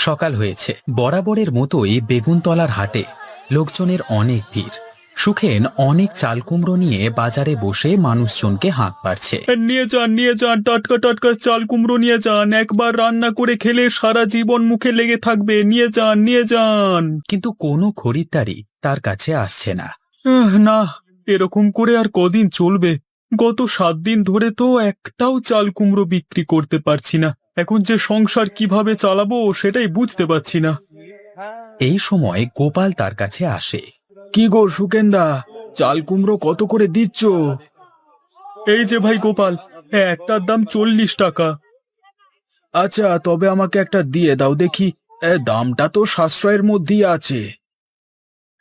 সকাল হয়েছে, বরাবরের মতোই বেগুনতলার হাটে লোকজনের অনেক ভিড়। সুখেন অনেক চাল কুমড়ো নিয়ে বাজারে বসে মানুষজনকে হাঁক পারছে। নিয়ে যান টাটকা টাটকা চাল কুমড়ো নিয়ে যান, একবার রান্না করে খেলে সারা জীবন মুখে লেগে থাকবে, নিয়ে যান। কিন্তু কোনো খরিদ্দারই তার কাছে আসছে না। না, এরকম করে আর কদিন চলবে? গত 7 দিন ধরে তো একটাও চাল কুমড়ো বিক্রি করতে পারছি না। এখন যে সংসার কিভাবে চালাবো সেটাই বুঝতে পারছি না। এই সময় গোপাল তার কাছে আসে। কি গো সুকেন্দা, চাল কুমড়ো কত করে দিচ্ছ? এই যে ভাই গোপাল, একটার দাম 40 টাকা। আচ্ছা, তবে আমাকে একটা দিয়ে দাও দেখি। দামটা তো সাশ্রয়ের মধ্যেই আছে।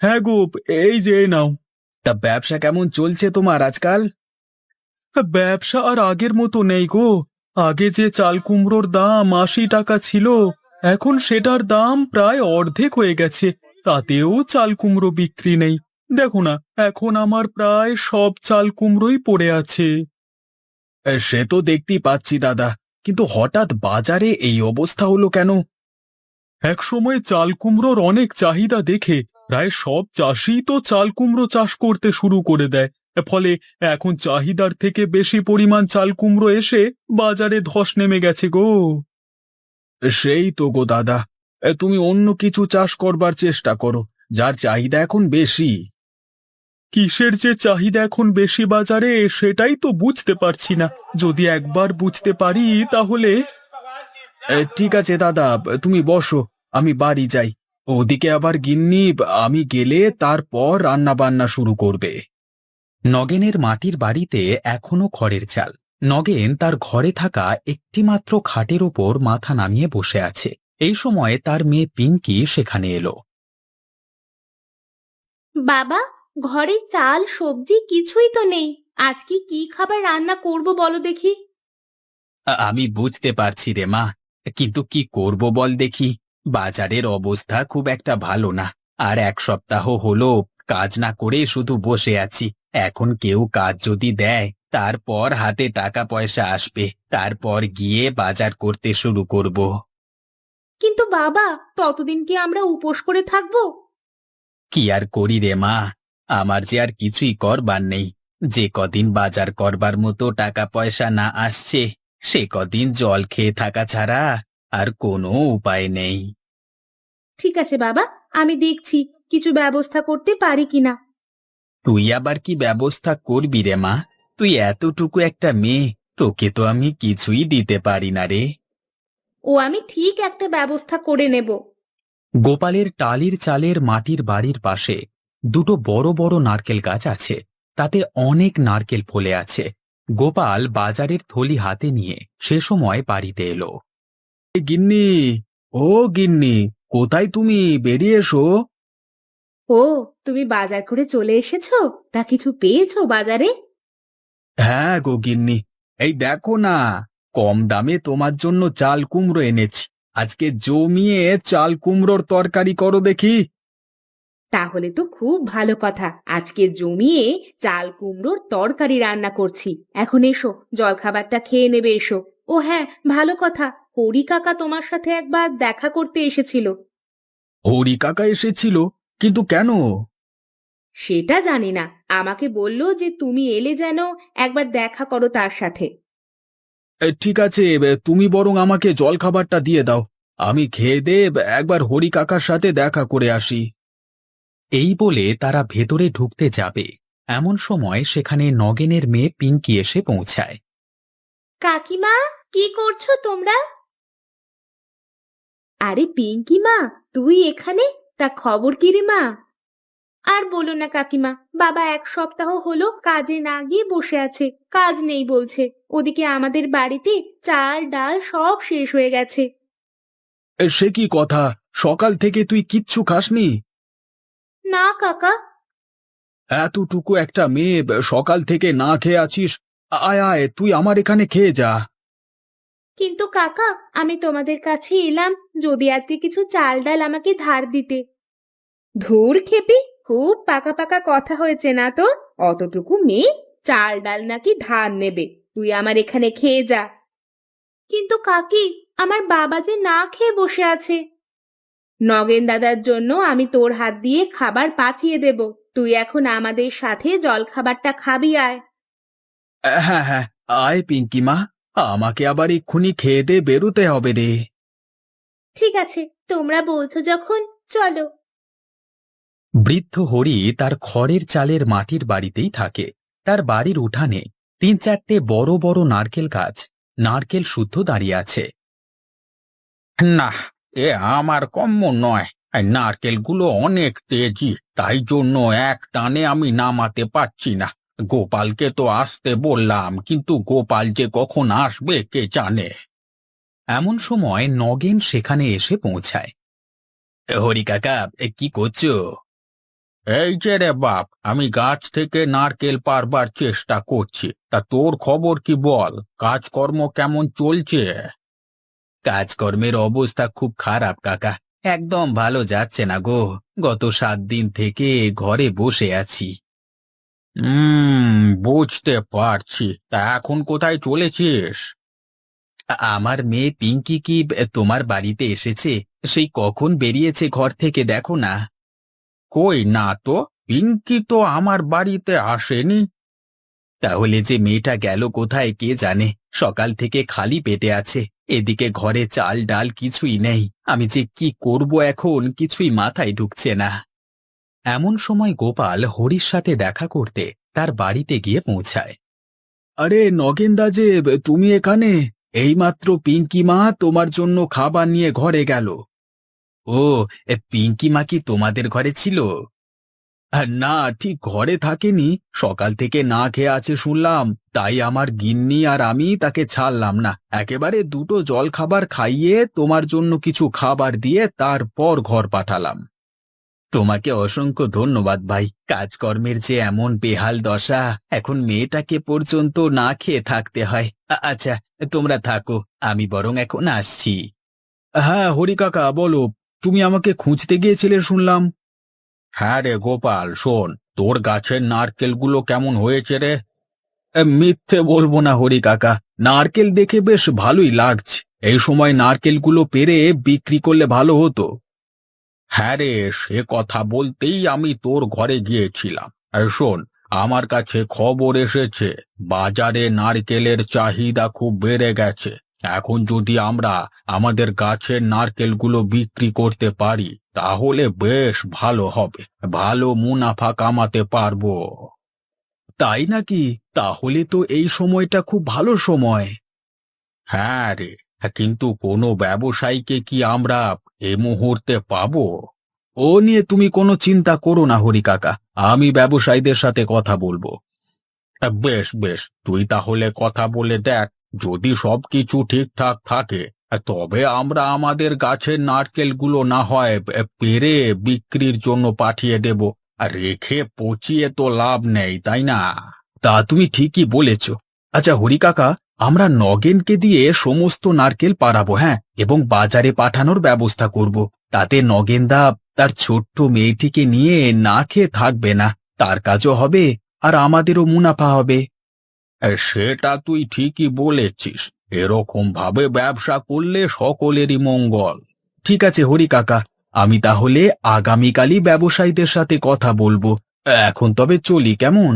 হ্যাঁ গোপ, এই যে নাও। তা ব্যবসা কেমন চলছে তোমার আজকাল? ব্যবসা আর আগের মতো নেই গো। আগে যে চাল কুমড়োর দাম 80 টাকা ছিল, এখন সেটার দাম প্রায় অর্ধেক হয়ে গেছে। তাতেও চাল কুমড়ো বিক্রি নেই। দেখো না, এখন আমার প্রায় সব চাল কুমড়োই পড়ে আছে। সে তো দেখতেই পাচ্ছি দাদা, কিন্তু হঠাৎ বাজারে এই অবস্থা হলো কেন? একসময় চাল কুমড়োর অনেক চাহিদা দেখে প্রায় সব চাষি তো চাল কুমড়ো চাষ করতে শুরু করে দেয়। ফলে এখন চাহিদার থেকে বেশি পরিমাণ চাল কুমড়ো এসে বাজারে ধস নেমে গেছে গো। সেই তো গো দাদা, তুমি অন্য কিছু চাষ করবার চেষ্টা করো, যার চাহিদা এখন বেশি। কিসের যে চাহিদা এখন বেশি বাজারে সেটাই তো বুঝতে পারছি না। যদি একবার বুঝতে পারি তাহলে। ঠিক আছে দাদা, তুমি বসো, আমি বাড়ি যাই। ওদিকে আবার গিন্নি আমি গেলে তারপর রান্না বান্না শুরু করবে। নগেনের মাটির বাড়িতে এখনো খড়ের চাল। নগেন তার ঘরে থাকা একটিমাত্র খাটের ওপর মাথা নামিয়ে বসে আছে। এই সময় তার মেয়ে পিঙ্কি সেখানে এলো। বাবা, ঘরে চাল সবজি কিছুই তো নেই। আজকে কি খাবার রান্না করব বলো দেখি। আমি বুঝতে পারছি রে মা, কিন্তু কি করব বল দেখি। বাজারের অবস্থা খুব একটা ভালো না। আর 1 সপ্তাহ হলো কাজ না করে শুধু বসে আছি। এখন কেউ কাজ যদি দেয়, তারপর হাতে টাকা পয়সা আসবে, তারপর গিয়ে বাজার করতে শুরু করব। কিন্তু বাবা, ততদিন কি আমরা উপোস করে থাকবো? কি আর করি রে মা, আমার যে আর কিছুই করবার নেই। যে কদিন বাজার করবার মতো টাকা পয়সা না আসছে, সে কদিন জল খেয়ে থাকা ছাড়া আর কোনো উপায় নেই। ঠিক আছে বাবা, আমি দেখছি কিছু ব্যবস্থা করতে পারি কিনা। তুই আবার কি ব্যবস্থা করবি রে মা? তুই এতটুকু একটা মেয়ে, তোকে তো আমি কিছুই দিতে পারি না রে। আমি ঠিক একটা ব্যবস্থা করে নেব। গোপালের টালির চালের মাটির বাড়ির পাশে দুটো বড় বড় নারকেল গাছ আছে। তাতে অনেক নারকেল ফলে আছে। গোপাল বাজারের থলি হাতে নিয়ে সে সময় বাড়িতে এলো। গিন্নি, ও গিন্নি, কোথায় তুমি? বেরিয়ে এসো। ও, তুমি বাজার করে চলে এসেছো? তা কিছু পেয়েছো বাজারে? হ্যাঁ গো গিন্নি, এই দেখো না, কম দামে তোমার জন্য চাল কুমড়ো এনেছি। আজকে জমিয়ে চাল কুমড়োর তরকারি করো দেখি। তাহলে তো খুব ভালো কথা। আজকে জমিয়ে চাল কুমড়োর তরকারি রান্না করছি। এখন এসো, জলখাবারটা খেয়ে নেবে এসো। ও হ্যাঁ, ভালো কথা, হরি কাকা তোমার সাথে একবার দেখা করতে এসেছিল। হরি কাকা এসেছিল? কিন্তু কেন? সেটা জানি না, আমাকে বলল যে তুমি এলে যেন একবার দেখা করো তার সাথে। ঠিক আছে, তুমি বরং আমাকে জলখাবারটা দিয়ে দাও। আমি খেয়ে দিয়ে একবার হরি কাকার সাথে দেখা করে আসি। এই বলে তারা ভেতরে ঢুকতে যাবে, এমন সময় সেখানে নগেনের মেয়ে পিঙ্কি এসে পৌঁছায়। কাকিমা, কি করছো তোমরা? আরে পিঙ্কি মা, তুই এখানে? তা খবর কি রে মা? আর বলো না কাকিমা, বাবা 1 সপ্তাহ হলো কাজে না গিয়ে বসে আছে। কাজ নেই বলছে। ওদিকে আমাদের বাড়িতে চাল ডাল সব শেষ হয়ে গেছে। সে কি কথা, সকাল থেকে তুই কিচ্ছু খাসনি? না কাকা। এতটুকু একটা মেয়ে, সকাল থেকে না খেয়ে আছিস? আয় আয়, তুই আমার এখানে খেয়ে যা। কিন্তু কাকা, আমি তোমাদের কাছে এলাম যদি আজকে কিছু চাল ডাল আমাকে ধার দিতে। ধুর খেপি, খুব পাকা পাকা কথা হয়েছে না তো? অতটুকু মেয়ে চাল ডাল নাকি ধার নেবে? তুই আমার এখানে খেয়ে যা। কিন্তু কাকি, আমার বাবা যে না খেয়ে বসে আছে। নগেন দাদার জন্য আমি তোর হাত দিয়ে খাবার পাঠিয়ে দেব। তুই এখন আমাদের সাথে জল খাবারটা খাবি আয়। হ্যাঁ হ্যাঁ, আয় পিঙ্কি মা, আমাকে আবার এক্ষুনি খেয়ে দে বেরোতে হবে রে। ঠিক আছে, তোমরা বলছো যখন, চলো। বৃদ্ধ হরি তার খড়ের চালের মাটির বাড়িতেই থাকে। তার বাড়ির উঠানে ৩-৪টে বড় বড় নারকেল গাছ, নারকেল শুদ্ধ দাঁড়িয়ে আছে। না, এ আমার কম্য নয়। এই নারকেলগুলো অনেক তেজি, তাই জন্য এক টানে আমি নামাতে পারছি না। গোপালকে তো আসতে বললাম, কিন্তু গোপাল যে কখন আসবে কে জানে। এমন সময় নগেন সেখানে এসে পৌঁছায়। হরি কাকা, কি করছো? এই যে রে বাপ, আমি গাছ থেকে নারকেল পারবার চেষ্টা করছি। তা তোর খবর কি বল, কাজকর্ম কেমন চলছে? কাজকর্মের অবস্থা খুব খারাপ কাকা, একদম ভালো যাচ্ছে না গো। গত 7 দিন থেকে ঘরে বসে আছি। বুঝতে পারছি। তা এখন কোথায় চলেছিস? আমার মেয়ে পিঙ্কি কি তোমার বাড়িতে এসেছে? সেই কখন বেরিয়েছে ঘর থেকে, দেখো না। কই না তো, পিঙ্কি তো আমার বাড়িতে আসেনি। তাহলে যে মেয়েটা গেল কোথায় কে জানে, সকাল থেকে খালি পেটে আছে। এদিকে ঘরে চাল ডাল কিছুই নেই, আমি যে কি করব এখন কিছুই মাথায় ঢুকছে না। এমন সময় গোপাল হরির সাথে দেখা করতে তার বাড়িতে গিয়ে পৌঁছায়। আরে নগেনদা যে, তুমি এখানে? এইমাত্র পিঙ্কি মা তোমার জন্য খাবার নিয়ে ঘরে গেল। ও, পিঙ্কি মা কি তোমাদের ঘরে ছিল? না, ঠিক ঘরে থাকেনি, সকাল থেকে না খেয়ে আছে শুনলাম, তাই আমার গিন্নি আর আমি তাকে ছাড়লাম না, একেবারে দুটো জল খাবার খাইয়ে তোমার জন্য কিছু খাবার দিয়ে তারপর ঘর পাঠালাম। তোমাকে অসংখ্য ধন্যবাদ ভাই, কাজকর্মের যে এমন বেহাল দশা, এখন মেয়েটাকে পর্যন্ত না খেয়ে থাকতে হয়। আচ্ছা, তোমরা থাকো, আমি বরং এখন আসছি। হ্যাঁ হরি কাকা, বলো, তুমি আমাকে খুঁজতে গিয়েছিলে শুনলাম। হ্যাঁ রে গোপাল, শোন, তোর গাছের নারকেলগুলো কেমন হয়েছে রে? মিথ্যে বলবো না হরি কাকা, নারকেল দেখে বেশ ভালোই লাগছে। এই সময় নারকেলগুলো পেরে বিক্রি করলে ভালো হতো। হ্যাঁ রে, সে কথা বলতেই আমি তোর ঘরে গিয়েছিলাম। আর শোন, আমার কাছে খবর এসেছে বাজারে নারকেলের চাহিদা খুব বেড়ে গেছে। এখন যদি আমরা আমাদের গাছের নারকেলগুলো বিক্রি করতে পারি তাহলে বেশ ভালো হবে, ভালো মুনাফা কামাতে পারবো। তাই নাকি? তাহলে তো এই সময়টা খুব ভালো সময়। হ্যাঁ রে, কিন্তু কোনো ব্যবসায়ীকে কি আমরা এ মুহূর্তে পাবো? ও নিয়ে তুমি কোনো চিন্তা করো না হরি কাকা, আমি ব্যবসায়ীদের সাথে কথা বলবো। বেশ বেশ, তুই তাহলে কথা বলে দেখ, যদি সবকিছু ঠিকঠাক থাকে তবে আমরা আমাদের গাছের নারকেলগুলো না হয় পেরে বিক্রির জন্য পাঠিয়ে দেব। আর রেখে পচিয়ে তো লাভ নেই, তাই না? তা তুমি ঠিকই বলেছ। আচ্ছা হরি কাকা, আমরা নগেনকে দিয়ে সমস্ত নারকেল পাড়াবো, হ্যাঁ, এবং বাজারে পাঠানোর ব্যবস্থা করব। তাতে নগেনদা তার ছোট্ট মেয়েটিকে নিয়ে না খেয়ে থাকবে না, তার কাজও হবে আর আমাদেরও মুনাফা হবে। সেটা তুই ঠিকই বলেছিস, এরকম ভাবে ব্যবসা করলে সকলেরই মঙ্গল। ঠিক আছে হরি কাকা, আমি তাহলে আগামীকালই ব্যবসায়ীদের সাথে কথা বলবো। এখন তবে চলি, কেমন?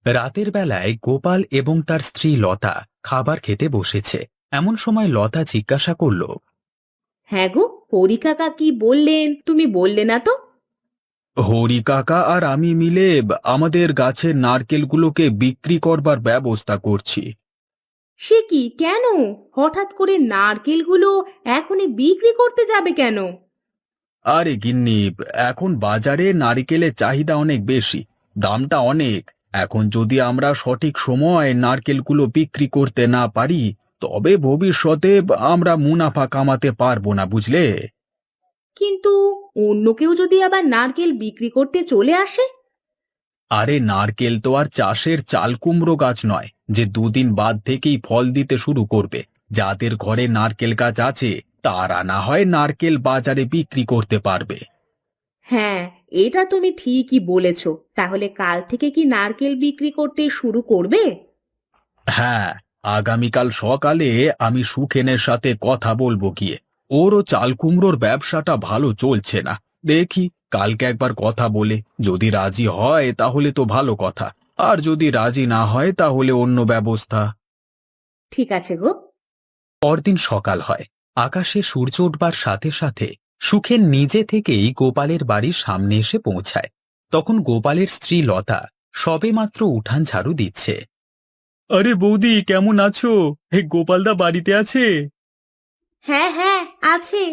রাতের বেলায় গোপাল এবং তার স্ত্রী লতা খাবার খেতে বসেছে। এমন সময় লতা জিজ্ঞাসা করল, হ্যাঁ গো, হরি কাকা কি বললেন তুমি বললে না তো? হরি কাকা আর আমি মিলে আমাদের গাছের নারকেলগুলোকে বিক্রি করবার ব্যবস্থা করছি। সে কি, কেন? হঠাৎ করে নারকেলগুলো এখনই বিক্রি করতে যাবে কেন? আরে গিন্নি, এখন বাজারে নারকেলের চাহিদা অনেক বেশি, দামটা অনেক। এখন যদি আমরা সঠিক সময় নারকেলগুলো বিক্রি করতে না পারি তবে ভবিষ্যতে আমরা মুনাফা কামাতে পারবো না, বুঝলে? কিন্তু অন্য কেউ যদি আবার নারকেল বিক্রি করতে চলে আসে? আরে নারকেল তো আর চাষের চাল কুমড়ো গাছ নয় যে 2 দিন বাদ থেকেই ফল দিতে শুরু করবে। যাদের ঘরে নারকেল গাছ আছে তারা না হয় নারকেল বাজারে বিক্রি করতে পারবে। হ্যাঁ, এটা তুমি ঠিকই বলেছ। তাহলে কাল থেকে কি নারকেল বিক্রি করতে শুরু করবে? হ্যাঁ, আগামীকাল সকালে আমি সুখেনের সাথে কথা বলবো গিয়ে। ওরও চাল কুমড়োর ব্যবসাটা ভালো চলছে না। দেখি কালকে একবার কথা বলে যদি রাজি হয় তাহলে তো ভালো কথা, আর যদি রাজি না হয় তাহলে অন্য ব্যবস্থা। ঠিক আছে গো। পরদিন সকাল হয়। আকাশে সূর্য উঠবার সাথে সাথে সুখেন নিজে থেকেই গোপালের বাড়ির সামনে এসে পৌঁছায়। তখন গোপালের স্ত্রী লতা সবেমাত্র উঠান ঝাড়ু দিচ্ছে। আরে বৌদি, কেমন আছো? গোপালদা বাড়িতে আছে? হ্যাঁ হ্যাঁ, আছে।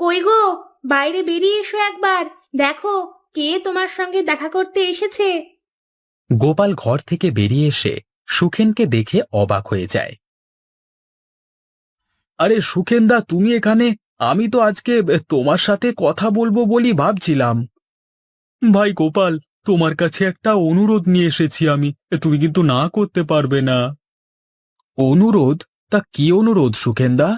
কই গো, বাইরে বেরিয়ে এসো একবার, দেখো কে তোমার সঙ্গে দেখা করতে এসেছে। গোপাল ঘর থেকে বেরিয়ে এসে সুখেনকে দেখে অবাক হয়ে যায়। আরে সুখেনদা, তুমি এখানে? আমি তো আজকে তোমার সাথে কথা বলবো বলি ভাবছিলাম। ভাই গোপাল, তোমার কাছে একটা অনুরোধ নিয়ে এসেছি আমি, তুমি কিন্তু না করতে পারবে না। অনুরোধ? তা কি অনুরোধ সুখেনদা?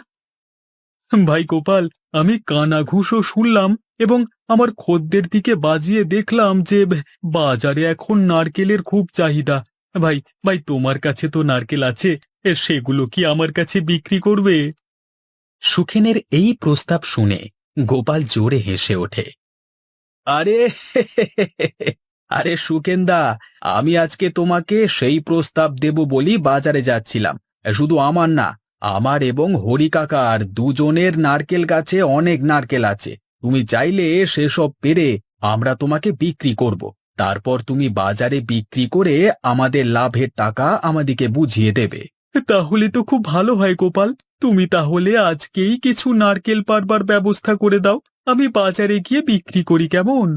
ভাই গোপাল, আমি কানাঘুষো শুনলাম এবং আমার খদ্দের দিকে বাজিয়ে দেখলাম যে বাজারে এখন নারকেলের খুব চাহিদা। ভাই ভাই, তোমার কাছে তো নারকেল আছে, সেগুলো কি আমার কাছে বিক্রি করবে? সুখেনের এই প্রস্তাব শুনে গোপাল জোরে হেসে ওঠে। আরে আরে সুখেনদা, আমি আজকে তোমাকে সেই প্রস্তাব দেব বলি বাজারে যাচ্ছিলাম। শুধু আমার না, আমার এবং হরি কাকার দুজনের নারকেল গাছে অনেক নারকেল আছে। তুমি চাইলে সেসব পেরে আমরা তোমাকে বিক্রি করব। তারপর তুমি বাজারে বিক্রি করে আমাদের লাভের টাকা আমাদেরকে বুঝিয়ে দেবে। তাহলে তো খুব ভালো হয় গোপাল, তুমি তাহলে আজকেই কিছু নারকেল পারবার ব্যবস্থা করে দাও, আমি বাজারে গিয়ে বিক্রি করি, কেমন?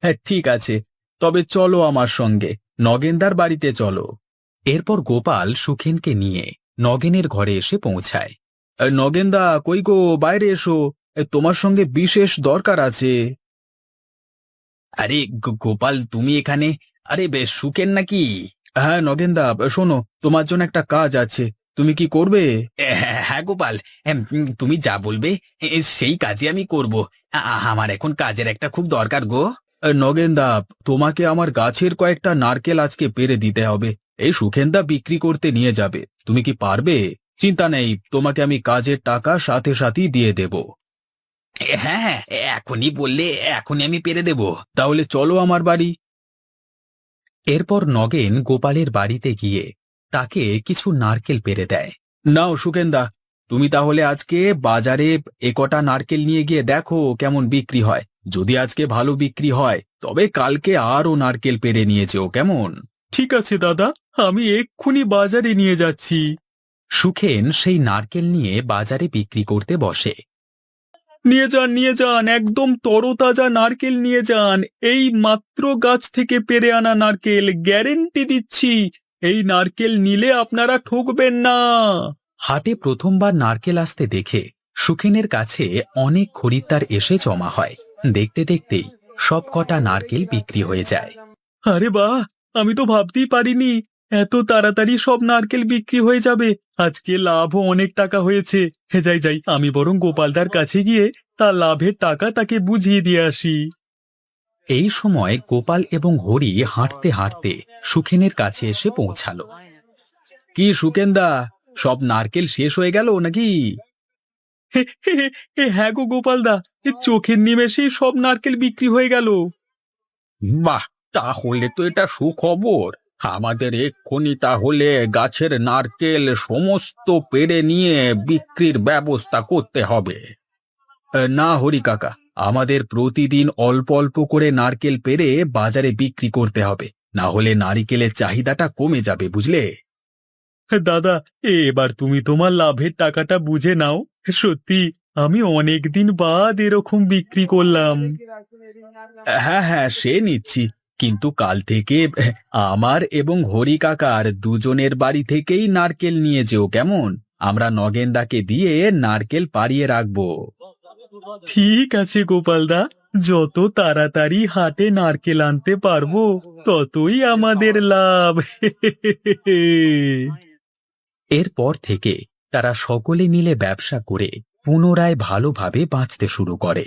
হ্যাঁ ঠিক আছে, তবে চলো আমার সঙ্গে, নগেনদার বাড়িতে চলো। এরপর গোপাল সুখেনকে নিয়ে নগেনের ঘরে এসে পৌঁছায়। নগেনদা, কই গো, বাইরে এসো, তোমার সঙ্গে বিশেষ দরকার আছে। আরে গোপাল, তুমি এখানে? আরে বেশ, সুখেন নাকি? হ্যাঁ নগেনদা, শোনো, তোমার জন্য একটা কাজ আছে, তুমি কি করবে? হ্যাঁ গোপাল, তুমি যা বলবে সেই কাজই আমি করব। আমার এখন কাজের একটা খুব দরকার গো। নগেনদা, তোমাকে আমার গাছের কয়েকটা নারকেল আজকে পেরে দিতে হবে। এই সুখেনদা বিক্রি করতে নিয়ে যাবে, তুমি কি পারবে? চিন্তা নেই, তোমাকে আমি কাজের টাকা সাথে সাথেই দিয়ে দেব। হ্যাঁ হ্যাঁ, এখনই বললে এখনই আমি পেরে দেব। তাহলে চলো আমার বাড়ি। এরপর নগেন গোপালের বাড়িতে গিয়ে তাকে কিছু নারকেল পেরে দেয়। নাও সুখেনদা, তুমি তাহলে আজকে বাজারে একটা নারকেল নিয়ে গিয়ে দেখো কেমন বিক্রি হয়। যদি আজকে ভালো বিক্রি হয় তবে কালকে আরও নারকেল পেরে নিয়ে যেও, কেমন? ঠিক আছে দাদা, আমি এক্ষুনি বাজারে নিয়ে যাচ্ছি। সুখেন সেই নারকেল নিয়ে বাজারে বিক্রি করতে বসে। নিয়ে যান নিয়ে যান, একদম তরতাজা নারকেল নিয়ে যান, এই মাত্র গাছ থেকে পেরে আনা নারকেল, গ্যারেন্টি দিচ্ছি এই নারকেল নিলে আপনারা ঠকবেন না। হাটে প্রথমবার নারকেল আসতে দেখে সুখেনের কাছে অনেক খরিদ্দার এসে জমা হয়। দেখতে দেখতেই সব কটা নারকেল বিক্রি হয়ে যায়। আরে বাহ, আমি তো ভাবতেই পারিনি এত তাড়াতাড়ি সব নারকেল বিক্রি হয়ে যাবে। আজকে লাভও অনেক টাকা হয়েছে। যাই যাই, আমি বরং গোপালদার কাছে গিয়ে তার লাভের টাকা তাকে বুঝিয়ে দিয়ে আসি। এই সময় গোপাল এবং হরি হাঁটতে হাঁটতে সুখেনের কাছে এসে পৌঁছালো। কি সুখেনদা, সব নারকেল শেষ হয়ে গেল নাকি? হ্যাঁ গো গোপালদা, চোখের নিমেষেই সব নারকেল বিক্রি হয়ে গেল। বাহ, তাহলে তো এটা সুখবর। আমাদের এক্ষুনি তাহলে গাছের নারকেল সমস্ত পেড়ে নিয়ে বিক্রির ব্যবস্থা করতে হবে। না হরি কাকা, আমাদের প্রতিদিন অল্প অল্প করে নারকেল পেড়ে বাজারে বিক্রি করতে হবে, না হলে নারিকেলের চাহিদাটা কমে যাবে, বুঝলে? দাদা, এবার তুমি তোমার লাভের টাকাটা বুঝে নাও। সত্যি আমি অনেক দিন বাদ এরকম বিক্রি করলাম। হ্যাঁ হ্যাঁ, সে নিচ্ছি, কিন্তু কাল থেকে আমার এবং হরি কাকার দুজনের বাড়ি থেকেই নারকেল নিয়ে যেও, কেমন? আমরা নগেনদাকে দিয়ে নারকেল পাড়িয়ে রাখবো। ঠিক আছে গোপালদা, যত তাড়াতাড়ি হাটে নারকেল আনতে পারবো ততই আমাদের লাভ। এরপর থেকে তারা সকলে মিলে ব্যবসা করে পুনরায় ভালোভাবে বাঁচতে শুরু করে।